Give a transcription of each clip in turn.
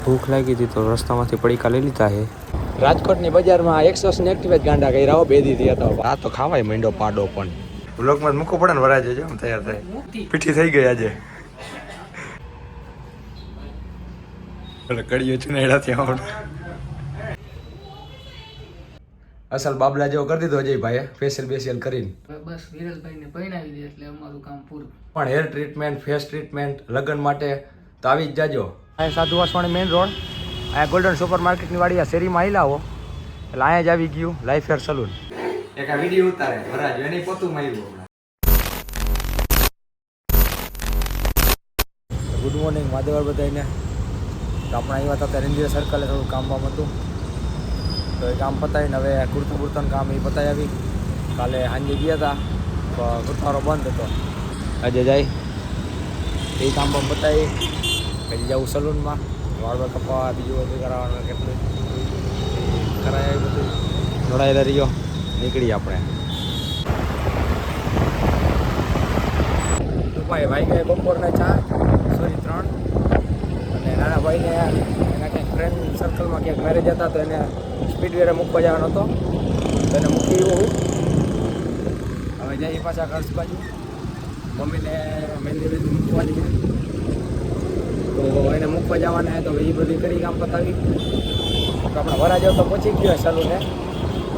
ભૂખ લાગી હતી તો રસ્તામાંથી પડીકા લઈ લીધા છે. રાજકોટની બજારમાં 100 એક્ટિવેટ ગાંડા કર્યા હો, બે દીધી હતો. આ તો ખાવાય માંડો પાડો પણ બ્લોકમાં મૂકવો પડે ને, વરાજે જો તૈયાર થાય. પીઠી થઈ ગઈ આજે. એટલે કડીઓ ચુનાડા ત્યાં અસલ બાબલા જેવો કરી દીધો અજયભાઈએ, ફેશિયલ કરીને. બસ વિરલભાઈને પરણાવી દે એટલે અમારું કામ પૂરું. પણ હેર ટ્રીટમેન્ટ, ફેસ ટ્રીટમેન્ટ, લગ્ન માટે તો આવી જ જાજો. અહીંયા સાધુ વાસવાણી મેઇન રોડ, અહીંયા ગોલ્ડન સુપર માર્કેટની વાડી આ શેરીમાં આવી લાવો એટલે અહીંયા જ આવી ગયું લાઈફ હેર સલૂન. એક આ વિડીયો ઉતારે વરાજ એની પોતું માર્યું. ગુડ મોર્નિંગ માધવર બધાને. તો આપણે આવ્યા હતા ત્યારે ઇન્ડિયા સર્કલે થોડું કામ બામ હતું, તો એ કામ પતાવીને હવે કુર્તું બુર્તાનું કામ એ પતાવી આવી. કાલે સાંજે ગયા હતા તો ગુરફારો બંધ હતો. આજે જાય એ કામ બામ પતાવી પછી જવું સલૂનમાં, વાળ કપાવા, બીજું બધું કરાવવાનું, કેટલું કરાય બધું જોડાયેલા રહ્યો. નીકળી આપણે. ભાઈ ગયે બપોરને 4 સોરી 3, અને નાના ભાઈને એના ક્યાંક ફ્રેન્ડ સર્કલમાં ક્યાંક મેરેજ હતા તો એને સ્પીડવેરે મૂકવા જવાનો હતો, તો એને મૂકી એવું. હવે જઈએ પાછા ઘર બાજુ. મમ્મીને મહેંદી મૂકવા જઈએ તો એને મૂકવા જવાના તો એ બધી કરી કામ પતાવી. તો આપણે વરાજો તો પહોંચી ગયો સલૂને,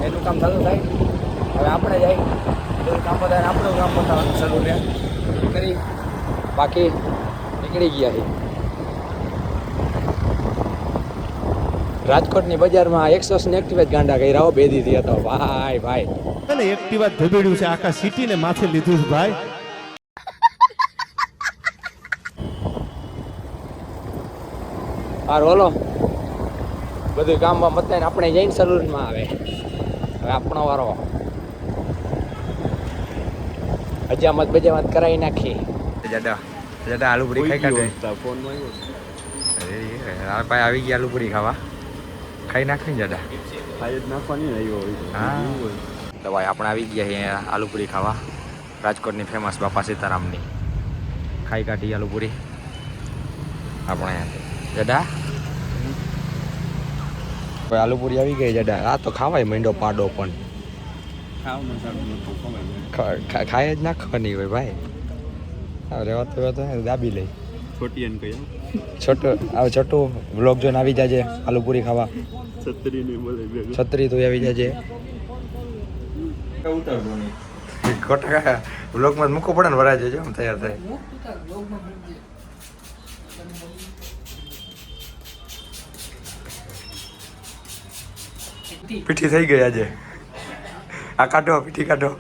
એનું કામ ચાલુ થાય. હવે આપણે જાય બધું કામ પતાવીને આપણું કામ પતાવવાનું સલૂને કરી, બાકી નીકળી ગયા છે. રાજકોટની બજારમાં 100 એક્ટિવેટ ગાંડા કર્યા હો, બે દીધી હતો. ભાઈ અને એક્ટિવા ધબેડ્યું છે, આખા સિટીને માથે લીધું છે ભાઈ. હારું હલો, બધું કામમાં બતાવીને આપણે જઈને સલૂનમાં આવે. હવે આપણો વારો હજામત બજામત કરાવી નાખી. જડા આલુ પૂરી ખાઈ કાઢે. ભાઈ આવી ગયા આલુ પૂરી ખાવા, ખાઈ નાખી ને જડા. ખાઈ જ નાખવાની આવ્યો હા તો ભાઈ આપણે આવી ગયા અહીંયા આલુ પૂરી ખાવા, રાજકોટની ફેમસ બાપા સીતારામની. ખાઈ કાઢી આલુ પૂરી આપણે જડા. ભાઈ આલુ પૂરી આવી ગઈ જડા. આ તો ખાવાય માંડો પાડો પણ ખાય જ નાખવાની હોય ભાઈ. રેવા દાબી લઈ છોટું વ્લોગ જોઈને આવી જાજે આલુ પૂરી ખાવા. છત્રી તો આવી જાજે. ખોટા વ્લોગમાં મૂકવો પડે ને, વરાજે જો તૈયાર થાય. પીઠી થઈ ગઈ આજે. આ કાઢો, પીઠી કાઢો.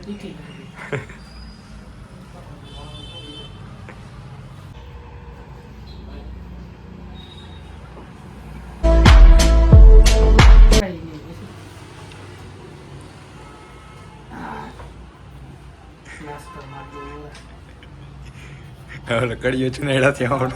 કડીઓ ચુનાડા ત્યાં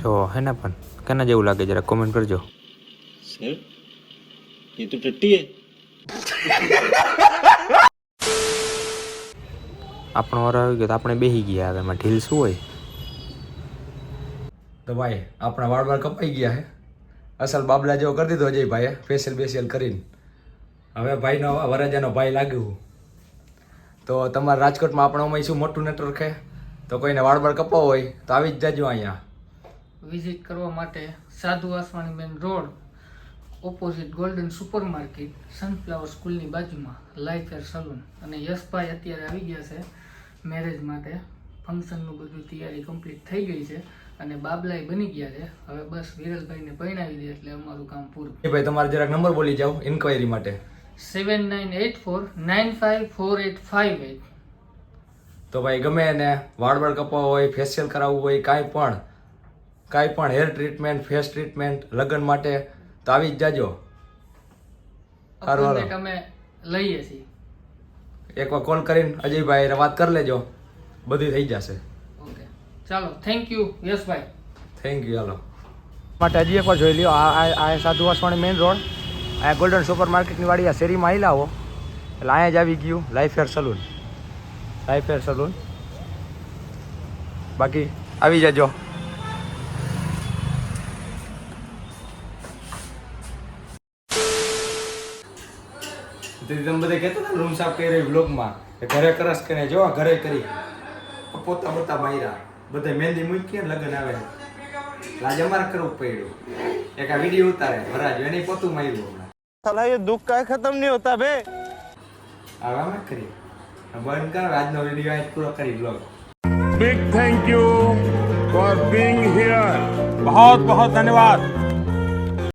જો હે ને, પણ કેના જેવું લાગે જરા કોમેન્ટ કરજો. સર ये तो टट्टी है. આપણો વારો આવી ગયો તો આપણે બેસી ગયા. હવે એમાં ઢીલ શું હોય. તો ભાઈ આપણા વાળ કપાઈ ગયા છે. અસલ બાબલા જેવો કરી દીધો અજયભાઈએ, ફેશિયલ કરીને. હવે ભાઈનો વરાજાનો ભાઈ લાગ્યું. તો તમારા રાજકોટમાં આપણો શું મોટું નેટવર્ક છે, તો કોઈને વાળ કપાવવો હોય તો આવી જ જાજો અહીંયા. વિઝિટ કરવા માટે Sadhu Vaswani main road opposite golden super market, sunflower સ્કૂલની બાજુમાં લાઈફ હેર સલૂન. અને યશભાઈ અત્યારે આવી ગયા છે મેરેજ માટે. ફંક્શનનું બધું તૈયારી કમ્પ્લીટ થઈ ગઈ છે અને બાબલાઈ બની ગયા છે. હવે બસ વિરલભાઈને પરણાવી દે એટલે અમારું કામ પૂરું. એ ભાઈ તમારે જરાક નંબર બોલી જાઓ ઇન્ક્વાયરી માટે. 7984954858. તો ભાઈ ગમે એને વાળ કપાવવા હોય, ફેશિયલ કરાવવું હોય, કાંઈ પણ હેર ટ્રીટમેન્ટ, ફેસ ટ્રીટમેન્ટ, લગ્ન માટે તો આવી જ જાજો. અપોઇન્ટમેન્ટ અમે લઈએ છીએ. એકવાર કોલ કરીને અજયભાઈ વાત કરી લેજો, બધું થઈ જશે. ઓકે ચાલો, થેન્ક યુ યશભાઈ. Thank you. હાલો. માટે હજી એકવાર જોઈ લ્યો. આ સાધુ વાસવાણી મેઇન રોડ, આ ગોલ્ડન સુપર માર્કેટની વાડી આ શેરીમાં આવી લાવો એટલે અહીંયા જ આવી ગયું life hair salon. Life hair salon બાકી આવી જજો. તમે બધા કહેતા હતા રૂમ સાફ કરી રહી બ્લોગમાં ઘરે કરસ કરીને જો ઘરે કરી પોતા પોતા માર્યા બધા મહેંદી મૂકી લગ્ન આવે આજે અમારે કરવું પડ્યું. એક આ વિડીયો ઉતારે ભરાજ એની પોતું માર્યું હમણાં. साला ये दुख का खत्म नहीं होता बे. હવે અમે કરી બંધ કરો આજનો વિડીયો અહીં પૂરો કરી blog. big thank you for being here. बहुत बहुत धन्यवाद.